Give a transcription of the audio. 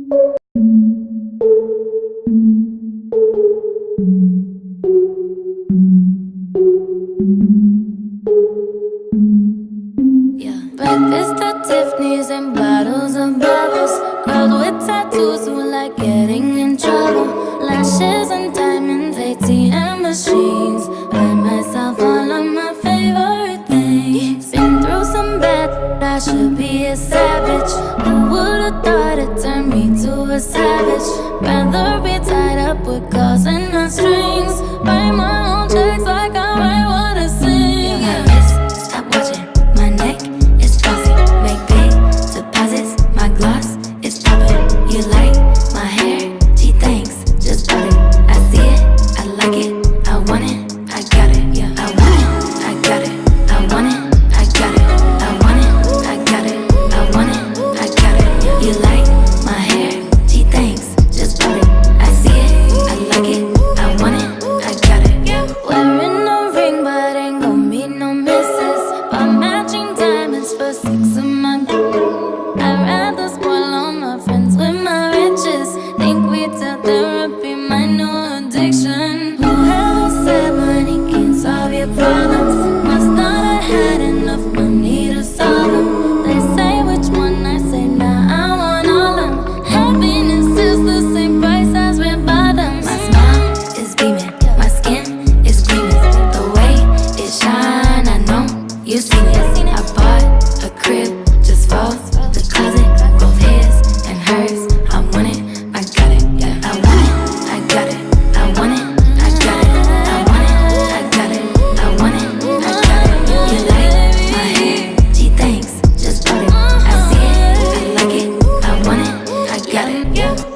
Yeah. Breakfast at Tiffany's and bottles of bubbles. Girls with tattoos who like getting in trouble. Lashes and diamonds, ATM machines. Buy myself all of my favorite things. Been through some bad, I should be a savage. Who would've thought it turned me to a savage? Rather be tied up with calls and not strings. Write my own checks like I write what I sing. My wrist, stop watching. My neck is flossy. Make big deposits. My gloss is popping. You like my hair? Gee, thanks. Just bought it. I see it. I like it. I want it. I got it. Yeah, I want it. I got it. I want it. I got it. I want it. I got it. I want it. I got it. Yeah. You like my hair? Gee, thanks. Just bought it. I see it. I like it. I want it. I got it. Yeah. Wearing a ring, but ain't gon' be no misses. Buy matching diamonds for 6 of my. I'd rather spoil all my friends with my riches. Think retail therapy, my new addiction. Whoever said money can't solve your problems must not have had enough money to solve them. They say which one, I say nah, I want all of them. Happiness is the same price as red bottoms. My smile is beaming, my skin is gleaming. The way it shine, I know you seen it. I bought a crib just for the closet, both his and hers. I want it, I got it. Yeah, I want it, I got it. I want it, I got it. I want it, I got it. I want it, I got it. You like my hair? Gee, thanks. Just bought it. I see it, I like it. I want it, I got it. Yeah.